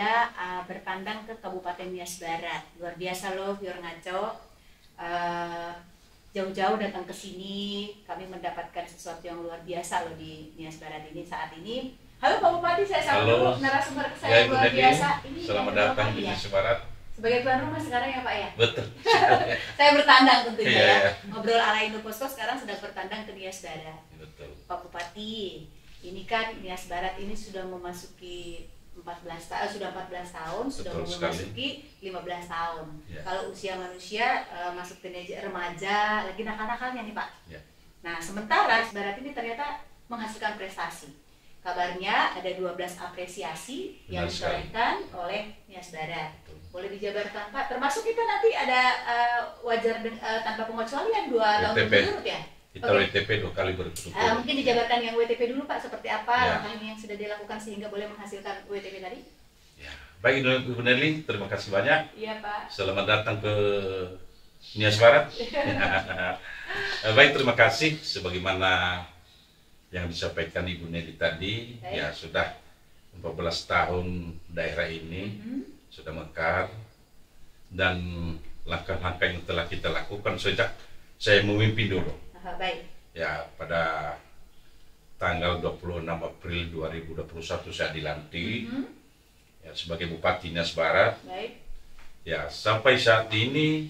saya bertandang ke Kabupaten Nias Barat. Luar biasa loh, Fior Ngaco. Jauh-jauh datang ke sini, kami mendapatkan sesuatu yang luar biasa loh di Nias Barat ini saat ini. Halo Pak Bupati, saya sapa dulu narasumber saya luar biasa. Ini selamat datang di Nias Barat. Sebagai tuan rumah sekarang ya Pak ya? Betul. Saya bertandang tentunya ya. Ngobrol ala Indoposko sekarang sedang bertandang ke Nias Barat. Betul. Pak Bupati, ini kan Nias Barat ini sudah memasuki 14 tahun, sudah memasuki 15 tahun. Ya. Kalau usia manusia masuk teenager, remaja, lagi nakal-nakalnya nih Pak. Ya. Nah, sementara Barat ini ternyata menghasilkan prestasi. Kabarnya ada 12 apresiasi yang ditorehkan oleh Nias Barat. Boleh dijabarkan Pak, termasuk kita nanti ada wajar tanpa pengecualian 2 tahun berturut ya? Kita WTP 2 kali berturut-turut. Mungkin dijabarkan yang WTP dulu Pak, seperti apa langkah ini yang sudah dilakukan sehingga boleh menghasilkan WTP tadi? Ya. Baik Ibu Nerli, terima kasih banyak. Iya Pak. Selamat datang ke Nias Barat. Baik, terima kasih. Sebagaimana yang disampaikan Ibu Nerli tadi, ya sudah 14 tahun daerah ini sudah mekar, dan langkah-langkah yang telah kita lakukan sejak saya memimpin dulu. Baik. Ya, pada tanggal 26 April 2021 saya dilantik ya, sebagai Bupati Nias Barat. Baik. Ya, sampai saat ini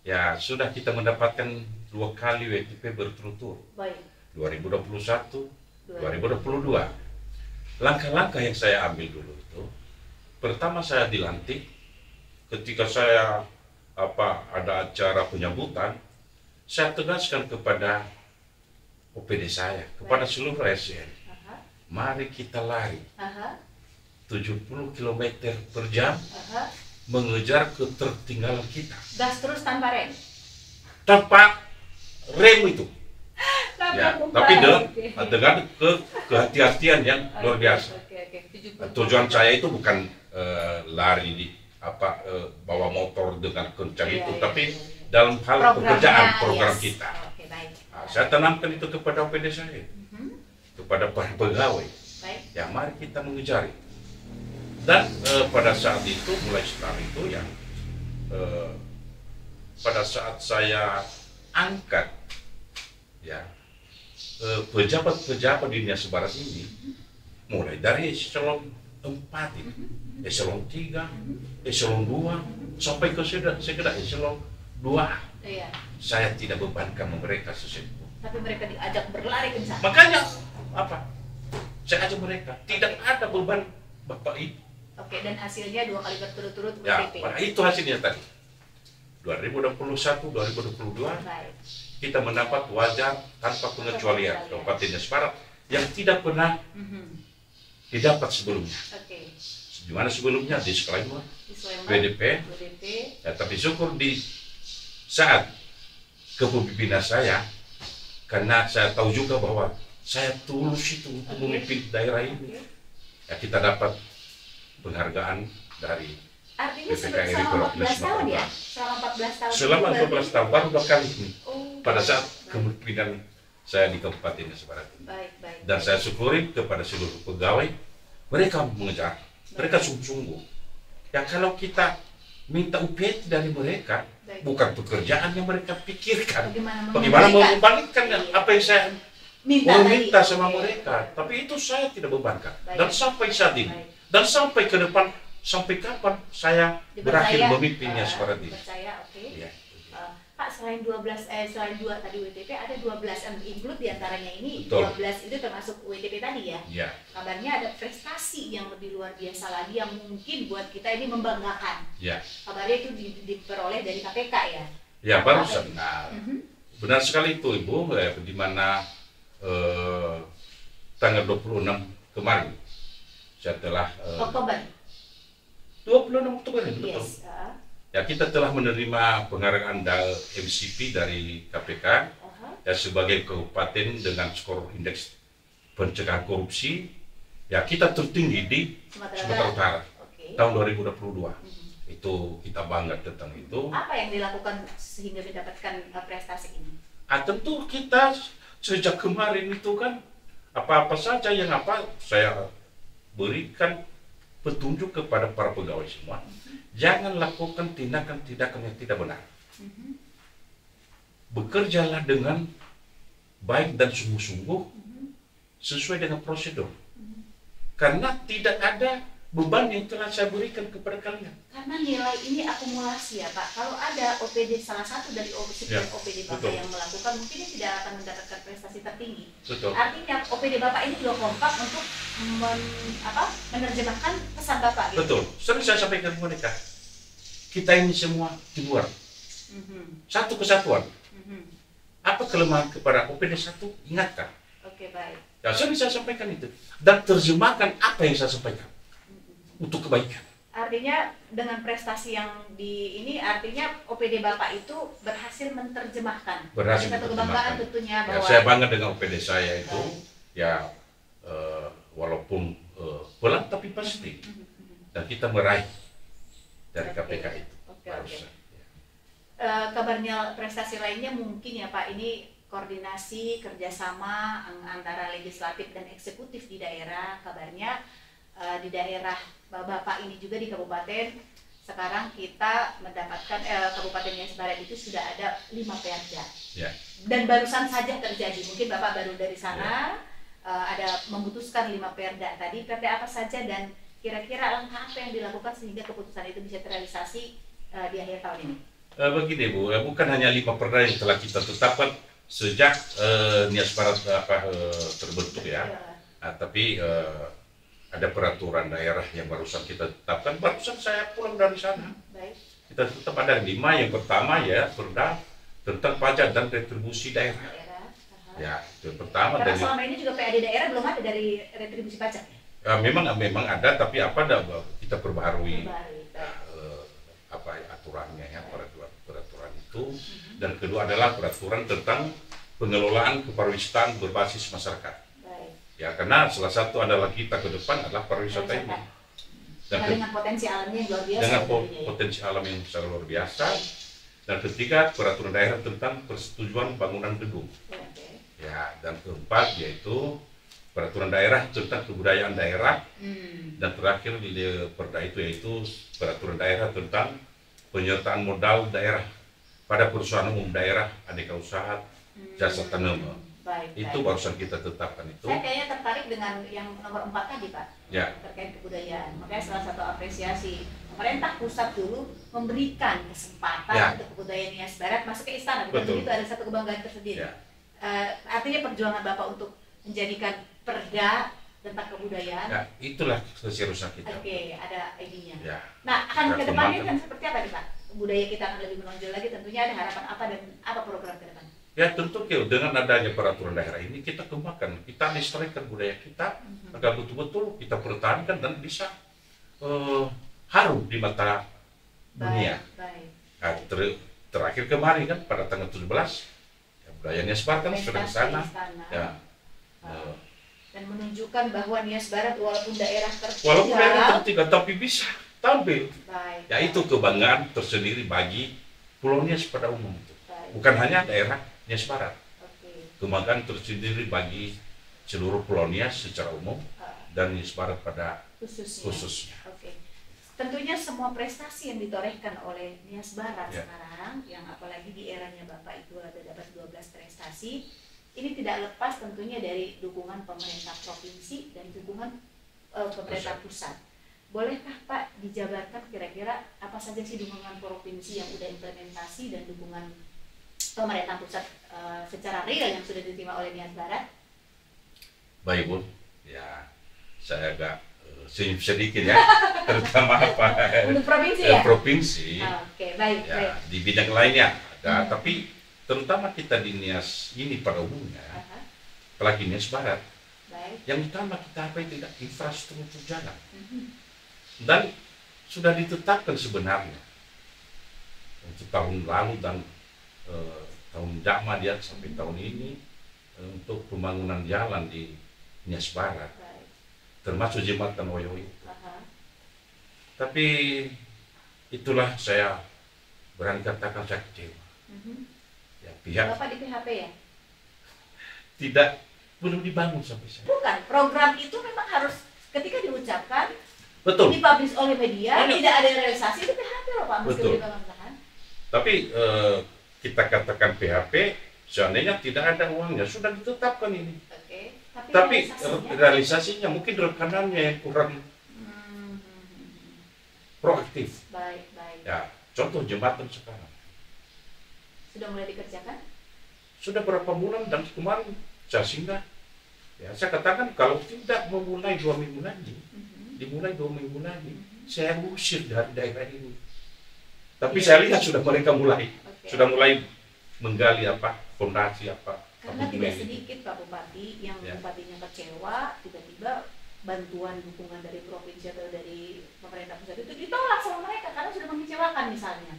ya sudah kita mendapatkan 2 kali WTP berturut-turut. Baik. 2021, 2022. Langkah-langkah yang saya ambil dulu itu, pertama saya dilantik, ketika saya ada acara penyambutan, saya tegaskan kepada OPD saya, kepada seluruh ASN, mari kita lari 70 km per jam mengejar ketertinggalan kita. Gas terus tanpa rem? Tanpa rem itu. Ya, tapi dengan kehati-hatian yang luar biasa. Tujuan saya itu bukan lari di bawa motor dengan kencang itu, tapi dalam hal pekerjaan program kita. Nah, saya tanamkan itu kepada OPD saya, kepada para pegawai. Ya, mari kita mengejar. Dan pada saat itu, mulai setelah itu ya, pada saat saya angkat ya pejabat-pejabat di Nias Barat ini, mulai dari eselon 4 itu, eselon 3, eselon 2, sampai ke sekedar eselon 2. Iya. Saya tidak bebankan mereka sesuatu. Tapi mereka diajak berlari kencang. Makanya saya ajak mereka, tidak ada beban Bapak Ibu. Oke, dan hasilnya 2 kali berturut-turut Ya, WTP. itu hasilnya tadi. 2021, 2022. Baik. Kita mendapat wajar tanpa pengecualian Kabupaten Nias Barat yang tidak pernah didapat sebelumnya. Di mana sebelumnya di Sleman, WDP. Ya, tapi syukur di saat kepemimpinan saya, karena saya tahu juga bahwa saya tulus itu untuk memimpin daerah ini. Ya, kita dapat penghargaan dari artinya selama 14 tahun ya? Selama 14 tahun? Selama 14 tahun, baru 2 kali ini. Pada saat kepemimpinan saya di Kabupaten Nias Barat ini. Dan saya syukuri kepada seluruh pegawai, mereka mengejar, mereka sungguh-sungguh. Ya, kalau kita minta UPT dari mereka, bukan pekerjaan yang mereka pikirkan. Bagaimana membalikkan apa yang saya minta sama mereka. Tapi itu saya tidak bebankan. Dan sampai saat ini, dan sampai ke depan, sampai kapan saya berakhir memimpinnya seperti ini. Ya. Pak, selain 2 tadi WTP, ada 12 yang include diantaranya ini. Betul. 12 itu termasuk WTP tadi ya? Ya. Kabarnya ada prestasi yang lebih luar biasa lagi yang mungkin buat kita ini membanggakan. Ya. Kabarnya itu diperoleh dari KPK ya? Ya, baru benar. Benar sekali itu Ibu, di mana tanggal 26 kemarin saya telah Oktober 26 Oktober ini, betul. Yes. Ya, kita telah menerima penghargaan MCP dari KPK ya, sebagai kabupaten dengan skor indeks pencegahan korupsi. Ya, kita tertinggi di Sumatera Utara tahun 2022. Itu kita bangga tentang itu. Apa yang dilakukan sehingga mendapatkan prestasi ini? Tentu kita sejak kemarin itu kan apa-apa saja yang saya berikan petunjuk kepada para pegawai semua, jangan lakukan tindakan-tindakan yang tidak benar. Bekerjalah dengan baik dan sungguh-sungguh sesuai dengan prosedur. Karena tidak ada beban yang telah saya berikan kepada kalian. Karena nilai ini akumulasi ya Pak. Kalau ada OPD salah satu dari sekian OPD Bapak yang melakukan, mungkin dia tidak akan mendapatkan prestasi tertinggi. Betul. Artinya OPD Bapak ini juga kompak untuk menerjemahkan pesan Bapak. Gitu. Betul. Sering saya sampaikan kepada mereka, kita ini semua teamwork, satu kesatuan. Apa kelemahan kepada OPD 1? Ingatkan. Oke, baik. Ya, sering saya sampaikan itu dan terjemahkan apa yang saya sampaikan untuk kebaikan. Artinya dengan prestasi yang di ini, artinya OPD Bapak itu berhasil menerjemahkan. Berhasil satu kebanggaan tentunya bahwa saya bangga dengan OPD saya itu, ya walaupun pelan tapi pasti, dan kita meraih dari KPK itu. Kabarnya prestasi lainnya mungkin ya Pak, ini koordinasi kerjasama antara legislatif dan eksekutif di daerah. Kabarnya di daerah Bapak ini juga di kabupaten, sekarang kita mendapatkan Kabupaten Nias Barat itu sudah ada 5 perda. Dan barusan saja terjadi, mungkin Bapak baru dari sana, ada memutuskan 5 perda tadi. Perda apa saja dan kira-kira langkah apa yang dilakukan sehingga keputusan itu bisa terrealisasi di akhir tahun ini? Begini Bu, bukan hanya 5 perda yang telah kita tetapkan sejak Nias Barat terbentuk ya, tapi ada peraturan daerah yang barusan kita tetapkan. Barusan saya pulang dari sana. Baik. Kita tetap ada 5. Yang pertama ya perda tentang pajak dan retribusi daerah. Ya, itu yang pertama. Karena selama ini juga PAD daerah belum ada dari retribusi pajak. Memang ada, tapi kita perbaharui aturannya ya, peraturan itu. Dan kedua adalah peraturan tentang pengelolaan kepariwisataan berbasis masyarakat. Ya, karena salah satu adalah kita ke depan adalah pariwisata ini. Dan dengan potensi alamnya yang luar biasa. Dengan potensi alam yang sangat luar biasa. Dan ketiga, peraturan daerah tentang persetujuan bangunan gedung. Ya, dan keempat yaitu peraturan daerah tentang kebudayaan daerah. Dan terakhir di perda itu yaitu peraturan daerah tentang penyertaan modal daerah pada perusahaan umum daerah, aneka usaha, jasa tanaman. Itu barusan kita tetapkan itu. Saya kayaknya tertarik dengan yang nomor 4 tadi Pak, terkait kebudayaan. Makanya salah satu apresiasi pemerintah pusat dulu memberikan kesempatan untuk kebudayaan Nias Barat masuk ke istana. Betul. Itu ada satu kebanggaan tersendiri. Artinya perjuangan Bapak untuk menjadikan perda tentang kebudayaan. Ya, itulah keseriusan kita. Oke, ada idenya. Ya. Nah, akan ke depannya kan seperti apa nih Pak? Budaya kita akan lebih menonjol lagi. Tentunya ada harapan apa dan apa program ke depan? Ya tentu dengan adanya peraturan daerah ini kita kembangkan, kita lestarikan budaya kita agar betul-betul kita pertahankan dan bisa harum di mata dunia. Nah, terakhir kemarin kan pada tanggal 17 ya, budaya Nias Barat kan sudah di sana. Ya. Dan menunjukkan bahwa Nias Barat walaupun daerah tertinggal tapi bisa tampil. Ya itu kebanggaan tersendiri bagi Pulau Nias pada umum itu. Bukan hanya daerah Nias Barat. Kebanggaan tersendiri bagi seluruh Pulau Nias secara umum dan Nias Barat pada khususnya. Tentunya semua prestasi yang ditorehkan oleh Nias Barat sekarang, yang apalagi di eranya Bapak itu ada dapat 12 prestasi, ini tidak lepas tentunya dari dukungan pemerintah provinsi dan dukungan pemerintah pusat. Bolehkah Pak dijabarkan kira-kira apa saja sih dukungan provinsi yang sudah implementasi dan dukungan pemerintah pusat secara real yang sudah diterima oleh Nias Barat? Baik Bu, ya saya agak sedikit ya, terutama apa untuk provinsi ya? Provinsi. Oke, baik, ya, baik. Di bidang lainnya ada, tapi terutama kita di Nias ini pada umumnya, apalagi Nias Barat, yang utama kita apa itu infrastruktur jalan. Dan sudah ditetapkan sebenarnya untuk tahun lalu dan tahun Jakma dia sampai tahun ini untuk pembangunan jalan di Nias Barat, termasuk jembatan Oyo itu. Tapi itulah saya berani katakan saya kecewa. Ya, pihak Bapak di PHP ya? Tidak, belum dibangun sampai sekarang. Bukan, program itu memang harus ketika diucapkan Betul. Dipublish oleh media, tidak ada realisasi, itu PHP loh Pak. Betul. Tapi kita katakan PHP, seandainya tidak ada uangnya, sudah ditetapkan ini. Oke. Tapi realisasinya mungkin rekanannya yang kurang proaktif. Baik. Ya, contoh jembatan sekarang. Sudah mulai dikerjakan? Sudah berapa bulan dan kemarin saya singgah. Ya, saya katakan kalau tidak memulai 2 minggu lagi, dimulai 2 minggu lagi, saya usir dari daerah ini. Tapi saya lihat sudah mereka mulai, sudah mulai menggali fondasi Karena tidak sedikit Pak Bupati yang bupatinya kecewa, tiba-tiba bantuan dukungan dari provinsi atau dari pemerintah pusat itu ditolak sama mereka karena sudah mengecewakan misalnya.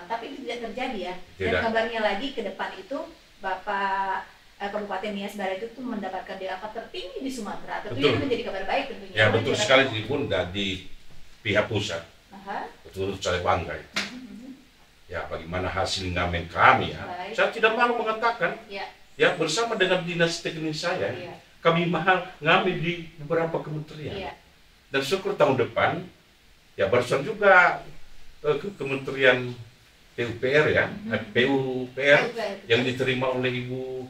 Tapi itu tidak terjadi ya. Dan kabarnya lagi ke depan itu Bapak Kabupaten Nias Barat itu mendapatkan DAK tertinggi di Sumatera. Tentunya itu menjadi kabar baik tentunya. Ya betul sekali pun di pihak pusat. Betul saya bangga. Ya bagaimana hasil ngamen kami ya. Saya tidak malu mengatakan. Ya bersama dengan dinas teknis saya. Kami ngambil di beberapa kementerian. Dan syukur tahun depan, ya barusan juga Kementerian PUPR ya, PUPR yang diterima oleh Ibu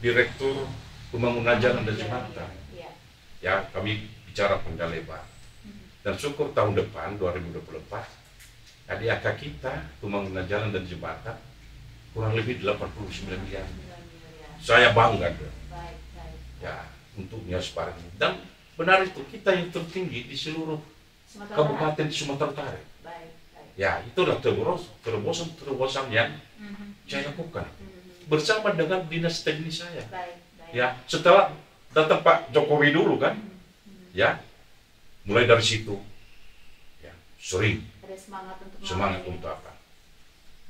Direktur Pembangunan Jalan dan Jembatan. Ya kami bicara panjang lebar. Dan syukur tahun depan 2024, DAK kita pembangunan jalan dan jembatan kurang lebih 89 miliar. Saya bangga ya untuk Nias Barat. Dan benar itu kita yang tertinggi di seluruh kabupaten di Sumatera Utara. Ya itulah terobosan yang saya lakukan bersama dengan dinas teknis saya. Ya setelah datang Pak Jokowi dulu kan, ya mulai dari situ ya sering ada semangat untuk apa.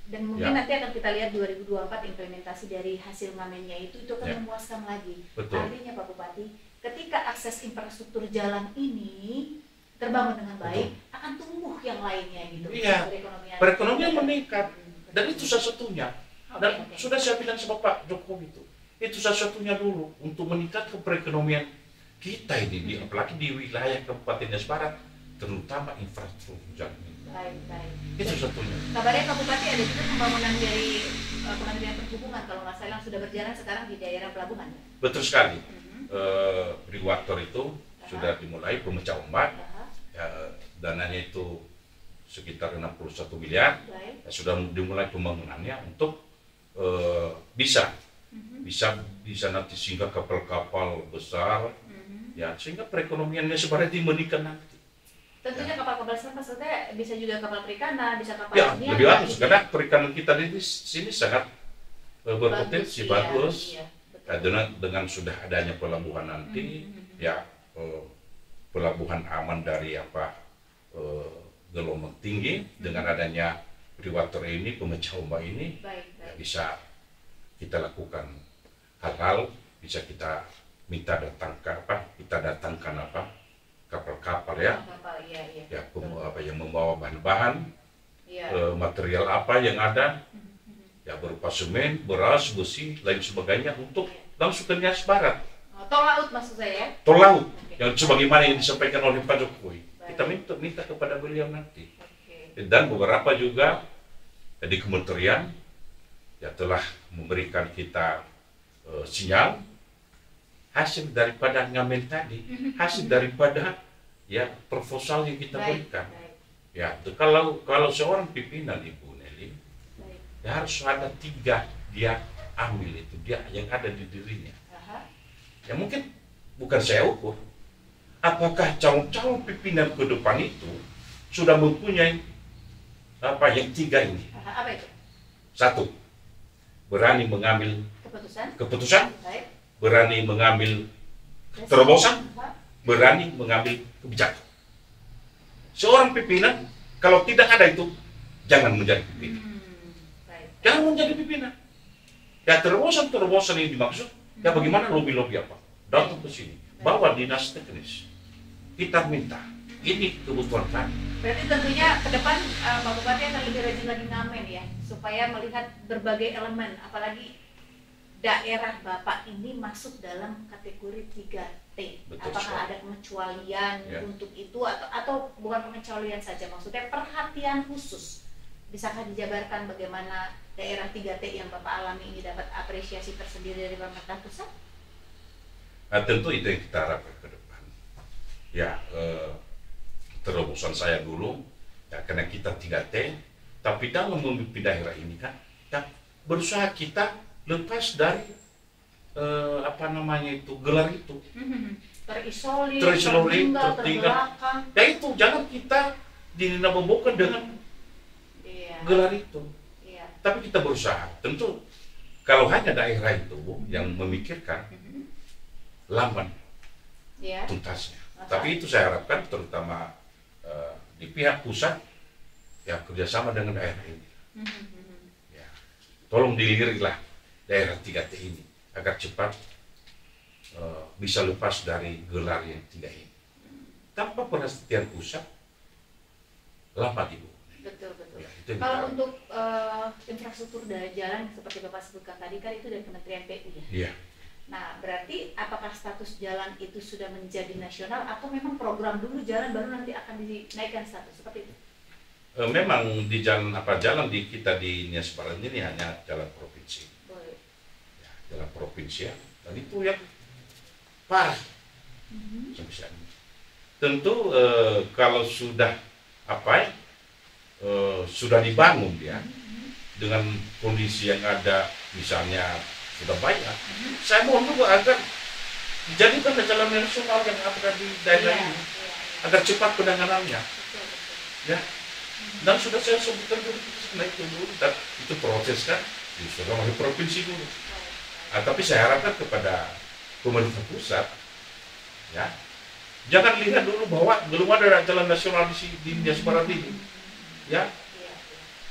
Dan mungkin nanti akan kita lihat 2024 implementasi dari hasil ngamennya itu akan memuaskan lagi. Betul. Artinya Pak Bupati, ketika akses infrastruktur jalan ini terbangun dengan baik, akan tumbuh yang lainnya gitu. Iya. Perekonomian meningkat. Dan itu salah satunya. Dan sudah saya bilang sama Pak Jokowi itu salah satunya dulu untuk meningkatkan perekonomian kita ini, apalagi di wilayah Kabupaten Nias Barat, terutama infrastruktur jalan ini. Baik. Itu satunya. Kabarnya Pak Bupati ada juga pembangunan dari Kementerian Perhubungan kalau nggak salah sudah berjalan sekarang di daerah pelabuhan. Betul sekali. Briwator itu sudah dimulai pemecah ombak. Dananya itu sekitar 61 miliar. Sudah dimulai pembangunannya untuk bisa nanti singgah kapal-kapal besar. Ya sehingga perekonomiannya seperti meningkat nanti. Tentunya kapal-kapal besar maksudnya bisa juga kapal perikanan, bisa kapal ya, lebih bagus karena perikanan kita di sini sangat berpotensi bagus. Ya, dengan sudah adanya pelabuhan nanti, ya pelabuhan aman dari gelombang tinggi, dengan adanya Briwator ini, pemecah ombak ini, ya bisa kita lakukan hal-hal, bisa kita minta datangkan kapal-kapal ya, yang membawa bahan-bahan, material apa yang ada, ya berupa semen, beras, besi, lain sebagainya untuk langsung ke Nias Barat. Tol laut maksud saya? Tol laut, yang sebagaimana yang disampaikan oleh Pak Jokowi. Kita minta kepada beliau nanti. Dan beberapa juga di kementerian ya telah memberikan kita sinyal hasil daripada ngamen tadi, hasil daripada ya proposal yang kita berikan. Ya, kalau seorang pimpinan Ibu Nelly, ya harus ada 3 dia ambil itu, dia yang ada di dirinya. Ya mungkin bukan saya ukur, apakah calon-calon pimpinan ke depan itu sudah mempunyai yang 3 ini. Apa itu? 1, berani mengambil keputusan. Berani mengambil terobosan, berani mengambil kebijakan. Seorang pimpinan kalau tidak ada itu, jangan menjadi pimpinan. Jangan menjadi pimpinan. Ya terobosan yang dimaksud, ya bagaimana lobby-lobby apa? Datang ke sini, bawa dinas teknis. Kita minta, ini kebutuhan kami. Berarti tentunya ke depan Pak Bupati akan lebih rajin lagi ngamen ya, supaya melihat berbagai elemen, apalagi daerah Bapak ini masuk dalam kategori 3 Apakah ada pengecualian untuk itu atau bukan pengecualian saja, maksudnya perhatian khusus? Bisakah dijabarkan bagaimana daerah 3T yang Bapak alami ini dapat apresiasi tersendiri dari pemerintah pusat? Tentu itu yang kita harapkan ke depan. Ya, terobosan saya dulu, ya, karena kita 3T, tapi dalam memimpin daerah ini kan, ya, berusaha kita lepas dari gelar itu. Terisolir, terbelakang. Ya itu, jangan kita dinamakan dengan gelar itu. Tapi kita berusaha. Tentu kalau hanya daerah itu yang memikirkan, lamban tuntasnya. Tapi itu saya harapkan terutama di pihak pusat ya kerjasama dengan daerah ini. Ya, tolong diliriklah daerah 3T ini agar cepat bisa lepas dari gelar yang 3 ini. Tanpa perhatian pusat, lambat Ibu. Betul. Ya, kalau untuk infrastruktur jalan seperti Bapak sebutkan tadi kan itu dari Kementerian PU ya? Iya. Nah, berarti apakah status jalan itu sudah menjadi nasional atau memang program dulu jalan baru nanti akan dinaikkan status seperti itu? Memang di jalan di kita di Nias Barat ini hanya jalan provinsi. Boleh. Ya, jalan provinsi ya. Dan itu yang parah. Tentu kalau sudah sudah dibangun ya dengan kondisi yang ada misalnya sudah banyak, saya mohon juga agar dijadikan jalan nasional yang ada di daerah ini agar cepat penanganannya. Ya, dan sudah saya sebutkan dulu itu proses kan sudah masuk provinsi dulu. Tapi saya harapkan kepada pemerintah pusat, ya, jangan lihat dulu bahwa belum ada jalan nasional di Nias Barat ini, ya,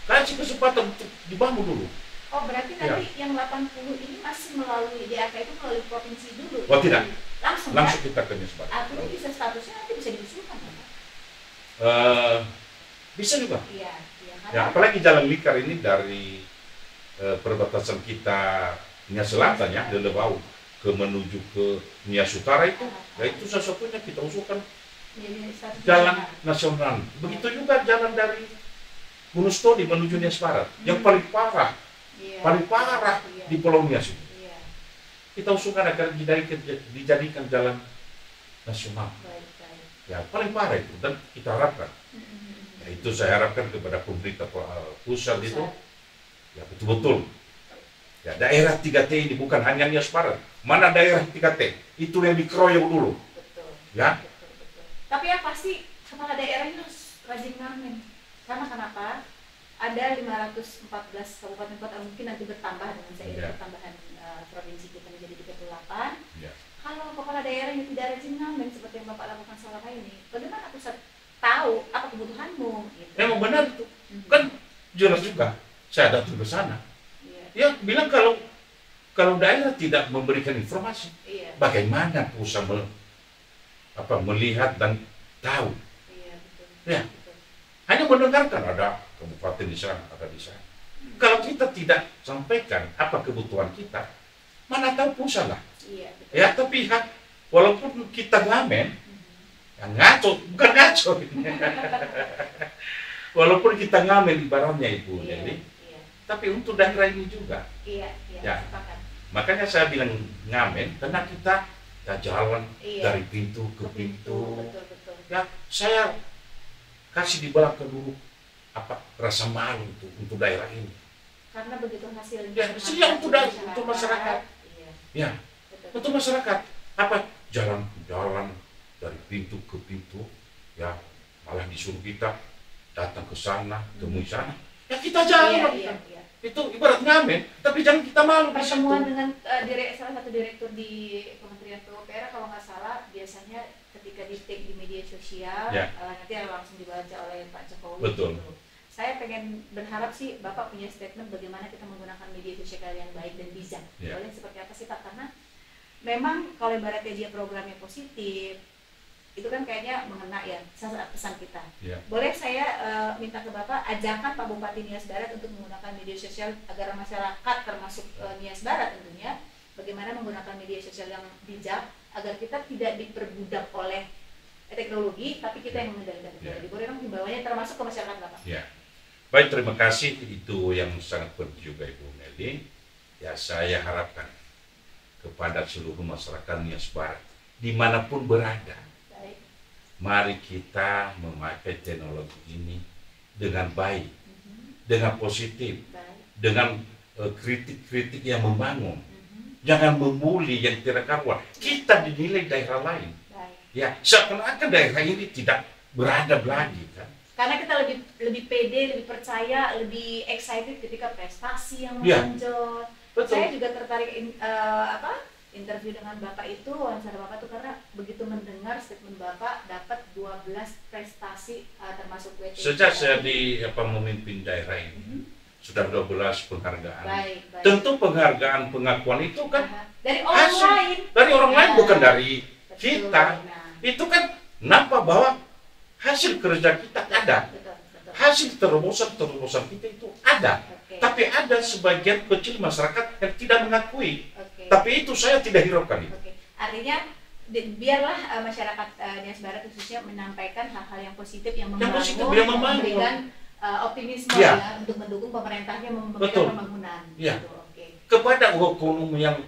kasih kesempatan untuk dibangun dulu. Oh, berarti nanti yang 80 ini masih melalui DAK itu melalui provinsi dulu? Oh tidak, langsung kita ke Nias Barat. Artinya bisa statusnya nanti bisa diusulkan kan? Bisa juga. Iya. Ya, apalagi jalan lingkar ini dari perbatasan kita Nias Selatan ya, dari Lebau ke menuju ke Nias Utara itu, ya itu sesuatunya kita usulkan jalan nasional. Begitu juga jalan dari Gunung Stodi menuju Nias Barat, yang paling parah di Pulau Nias itu. Kita usulkan agar dijadikan jalan nasional. Ya paling parah itu, dan kita harapkan. Ya, itu saya harapkan kepada pemerintah pusat itu, ya betul-betul. Ya daerah 3T ini bukan hanya Nias Barat. Mana daerah 3T? Itu yang dikeroyok dulu. Betul. Ya. Betul. Tapi yang pasti kepala daerah ini harus rajin ngamen. Karena kenapa? Ada 514 kabupaten kota, mungkin nanti bertambah dengan seiring pertambahan provinsi kita menjadi 38. Kalau kepala daerahnya tidak rajin ngamen seperti yang Bapak lakukan selama ini, bagaimana pusat tahu apa kebutuhanmu? Gitu. Memang benar itu. Kan jelas juga. Saya datang ke sana. Ya bilang kalau daerah tidak memberikan informasi, bagaimana pusat melihat dan tahu? Betul. Ya. Hanya mendengarkan ada kabupaten di sana, ada di sana. Kalau kita tidak sampaikan apa kebutuhan kita, mana tahu pusat lah. Ya, tapi walaupun kita ngamen, ngaco, bukan ngaco. Walaupun kita ngamen ibaratnya Ibu, jadi, tapi untuk daerah ini juga. Ya. Makanya saya bilang ngamen, karena kita jalan dari pintu ke pintu. Betul. Ya, saya kasih di belakang dulu rasa malu itu untuk daerah ini. Karena begitu hasilnya. Ya, hasilnya untuk masyarakat. Ya, untuk masyarakat. Jalan dari pintu ke pintu, ya malah disuruh kita datang ke sana, temui sana. Ya kita jalan. Itu ibarat ngamen, tapi jangan kita malu. Pertemuan dengan salah satu direktur di Kementerian PUPR kalau nggak salah, biasanya ketika di-take di media sosial, nanti langsung dibaca oleh Pak Jokowi. Betul. Gitu. Saya pengen berharap sih Bapak punya statement bagaimana kita menggunakan media sosial yang baik dan bijak. Boleh seperti apa sih Pak? Karena memang kalau ibaratnya dia programnya positif, itu kan kayaknya mengena ya pesan kita. Boleh saya minta ke Bapak ajakan Pak Bupati Nias Barat untuk menggunakan media sosial agar masyarakat termasuk Nias Barat tentunya bagaimana menggunakan media sosial yang bijak agar kita tidak diperbudak oleh teknologi, tapi kita yang mengendalikan teknologi. Boleh dong himbauannya termasuk ke masyarakat Bapak? Ya, baik, terima kasih, itu yang sangat penting juga Ibu Meli. Ya, saya harapkan kepada seluruh masyarakat Nias Barat dimanapun berada, baik, mari kita memakai teknologi ini dengan baik, dengan positif, baik, dengan kritik-kritik yang membangun. Jangan membuli yang tidak karuan. Kita dinilai daerah lain. Ya, seakan-akan daerah ini tidak beradab lagi kan. Karena kita lebih pede, lebih percaya, lebih excited ketika prestasi yang menonjol. Ya, saya juga tertarik interview dengan Bapak itu, wawancara Bapak itu karena begitu mendengar statement Bapak dapat 12 prestasi termasuk WTP. Sejak saya memimpin daerah ini, sudah 12 penghargaan. Baik. Tentu penghargaan, pengakuan itu kan dari orang lain. Dari orang lain, bukan dari kita. Itu kan nampak bahwa hasil kerja kita ada, hasil terobosan kita itu ada, tapi ada sebagian kecil masyarakat yang tidak mengakui. Tapi itu saya tidak hiraukan itu. Artinya biarlah masyarakat Nias Barat khususnya menyampaikan hal-hal yang positif yang membangun, memberikan optimisme ya untuk mendukung pemerintahnya memberikan pembangunan. Ya. Kepada oknum yang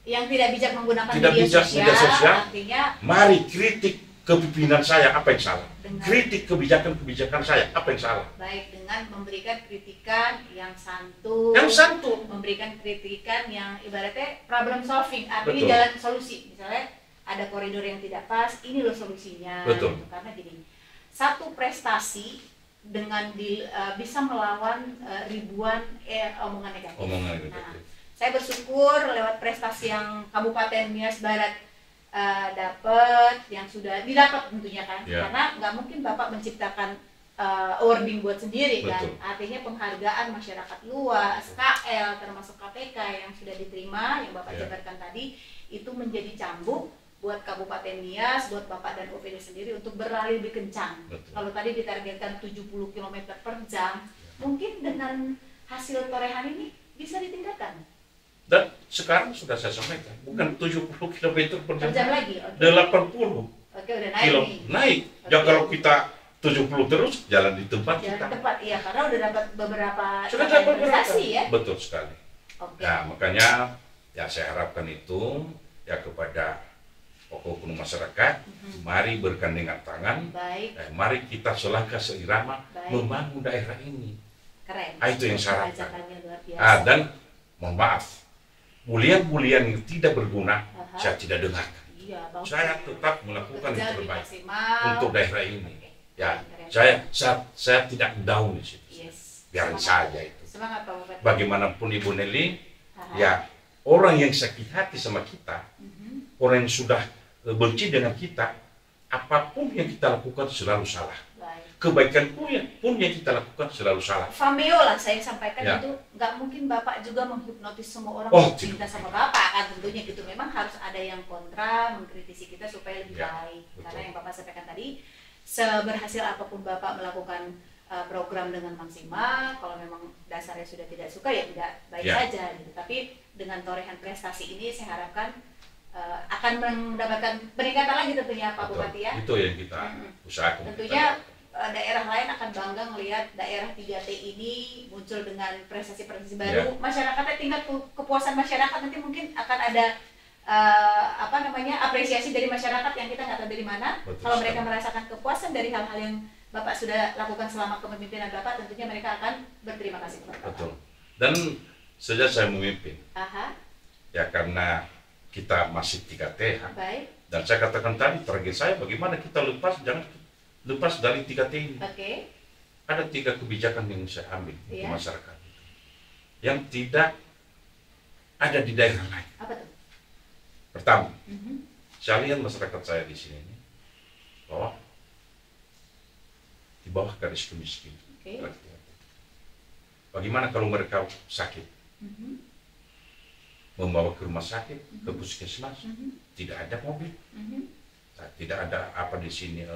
yang tidak bijak menggunakan media sosial, artinya mari kritik kepemimpinan saya apa yang salah, kritik kebijakan saya apa yang salah. Baik, dengan memberikan kritikan yang santun, memberikan kritikan yang ibaratnya problem solving, artinya jalan solusi. Misalnya ada koridor yang tidak pas, ini loh solusinya. Betul. Karena gini, satu prestasi dengan bisa melawan ribuan omongan negatif. Nah, saya bersyukur lewat prestasi yang Kabupaten Nias Barat dapat, yang sudah didapat tentunya kan, karena nggak mungkin Bapak menciptakan awarding buat sendiri. Betul. Kan, artinya penghargaan masyarakat luas, KL termasuk KPK yang sudah diterima, yang Bapak jabarkan tadi, itu menjadi cambuk buat Kabupaten Nias, buat Bapak dan OPD sendiri untuk berlari lebih kencang. Betul. Kalau tadi ditargetkan 70 km per jam, mungkin dengan hasil torehan ini bisa ditingkatkan. Dan sekarang sudah saya sampaikan, bukan 70 km per jam lagi, 80. Oke, udah naik. Naik. Ya kalau kita 70 terus jalan di tempat kita. Tepat, iya, karena udah dapat beberapa prestasi ya. Betul sekali. Nah, makanya ya saya harapkan itu ya kepada oknum masyarakat, mari bergandengan tangan. Baik. Mari kita selangkah seirama membangun daerah ini. Keren. Itu yang saya harapkan. Dan mohon maaf, bulian-bulian yang tidak berguna saya tidak dengarkan. Iya, saya tetap melakukan yang terbaik untuk daerah ini. Ya, saya tidak down di situ. Biarin saja itu. Semangat, Pak Bupati. Bagaimanapun Ibu Nelly, ya orang yang sakit hati sama kita, orang yang sudah benci dengan kita, apapun yang kita lakukan selalu salah. Kebaikan pun yang kita lakukan selalu salah. Fameo lah saya sampaikan itu nggak mungkin Bapak juga menghipnotis semua orang cinta sama Bapak kan, tentunya gitu. Memang harus ada yang kontra, mengkritisi kita supaya lebih baik. Betul. Karena yang Bapak sampaikan tadi, seberhasil apapun Bapak melakukan program dengan maksimal, kalau memang dasarnya sudah tidak suka ya tidak baik saja gitu. Tapi dengan torehan prestasi ini saya harapkan akan mendapatkan peningkatan lagi tentunya Pak Bupati ya. Itu yang kita usahakan. Tentunya daerah lain akan bangga melihat daerah 3T ini muncul dengan prestasi-prestasi baru. Masyarakatnya, tingkat kepuasan masyarakat nanti mungkin akan ada apresiasi dari masyarakat yang kita nggak tahu dari mana. Kalau mereka merasakan kepuasan dari hal-hal yang Bapak sudah lakukan selama kepemimpinan Bapak, tentunya mereka akan berterima kasih kepada Bapak. Betul. Dan sejak saya memimpin, ya karena kita masih 3T, dan saya katakan tadi target saya bagaimana kita lepas dari 3T ini. Ada 3 kebijakan yang saya ambil untuk masyarakat yang tidak ada di daerah lain. Apa tuh? Pertama, saya lihat masyarakat saya di sini bahwa di bawah garis kemiskinan. Bagaimana kalau mereka sakit, membawa ke rumah sakit, ke puskesmas, tidak ada mobil, tidak ada di sini.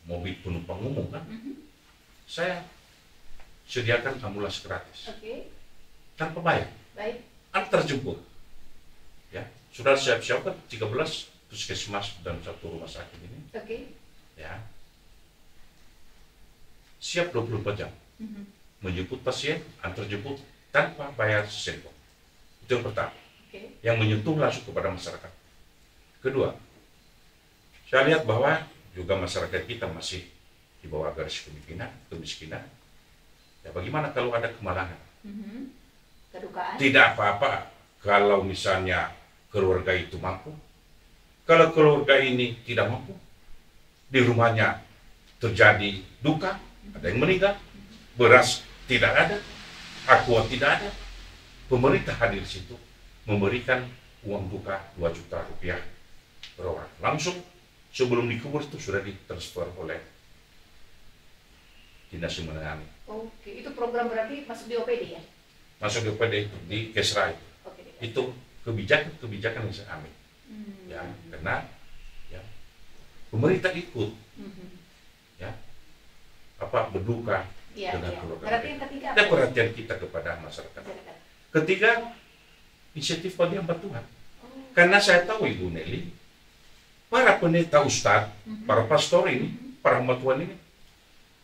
Mobil penumpang umum kan, saya sediakan ambulans gratis tanpa bayar, antar jemput, ya sudah siap-siapkan 13 puskesmas dan 1 rumah sakit ini. Ya. Siap 24 jam. Menjemput pasien, antar jemput tanpa bayar sesen. Itu yang pertama. Yang menyentuh langsung kepada masyarakat. Kedua, saya lihat bahwa juga masyarakat kita masih di bawah garis kemiskinan. Ya bagaimana kalau ada kemalangan? Kedukaan. Tidak apa-apa kalau misalnya keluarga itu mampu. Kalau keluarga ini tidak mampu, di rumahnya terjadi duka, ada yang meninggal, beras tidak ada, aqua tidak ada, pemerintah hadir di situ memberikan uang duka 2 juta rupiah per orang. Langsung sebelum dikubur itu sudah ditransfer oleh dinas yang menangani. Oke, itu program berarti masuk di OPD ya? Masuk di OPD itu, di Kesra itu. Itu kebijakan yang saya ambil. Ya, karena ya, pemerintah ikut ya, berduka dengan keluarga. Dan perhatian kita kepada masyarakat. Ketiga, inisiatif bagian bantuan. Karena saya tahu Ibu Nelly, para pendeta ustadz, para pastor ini, para bantuan ini,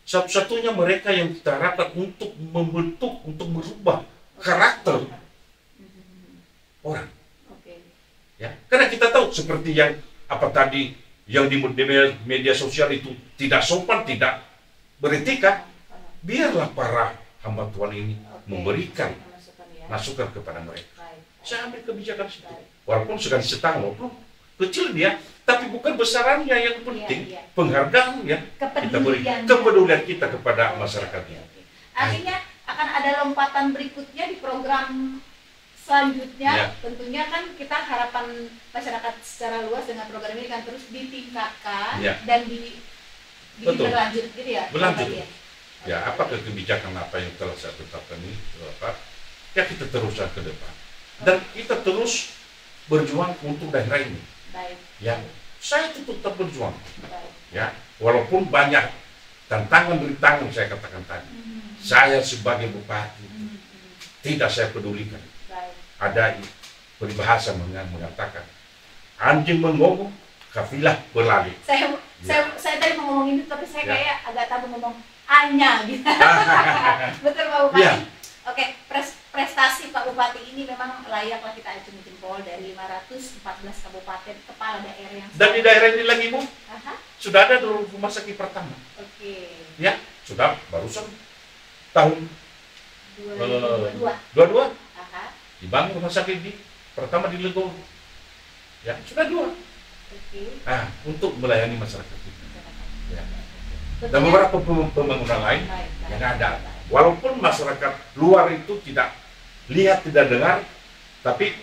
satu-satunya mereka yang kita harapkan untuk membentuk, untuk merubah karakter orang. Ya, karena kita tahu seperti yang tadi yang di media sosial itu tidak sopan, tidak beretika, biarlah para hamba Tuhan ini memberikan masukan kepada mereka. Saya ambil kebijakan situ, walaupun sekali setengah, walaupun kecil dia, tapi bukan besarannya yang penting, penghargaan ya kita beri, kepedulian kita kepada masyarakatnya. Artinya akan ada lompatan berikutnya di program selanjutnya, tentunya kan kita harapan masyarakat secara luas dengan program ini kan terus ditingkatkan dan berlanjut gitu ya? Berlanjut. Ya, apakah kebijakan apa yang telah saya tetapkan ini, ya kita teruskan ke depan. Dan kita terus berjuang untuk daerah ini. Ya, saya tetap berjuang. Ya, walaupun banyak tantangan saya katakan tadi. Saya sebagai bupati tidak saya pedulikan. Ada peribahasa mengatakan anjing menggonggong, kafilah berlari. Saya tadi mau ngomong ini, tapi saya kayak agak tabu ngomong anya gitu. Betul Pak Bupati? Ya. Oke, prestasi Pak Bupati ini memang layaklah kita acungi jempol dari 514 kabupaten kepala daerah yang. Dan di daerah ini lagi Bu, sudah ada rumah sakit pertama. Ya, sudah barusan tahun 2022. Dibangun rumah sakit pertama di Legong, ya sudah 2. Untuk melayani masyarakat kita. Ya. Dan beberapa pembangunan lain yang ada. Walaupun masyarakat luar itu tidak lihat, tidak dengar, tapi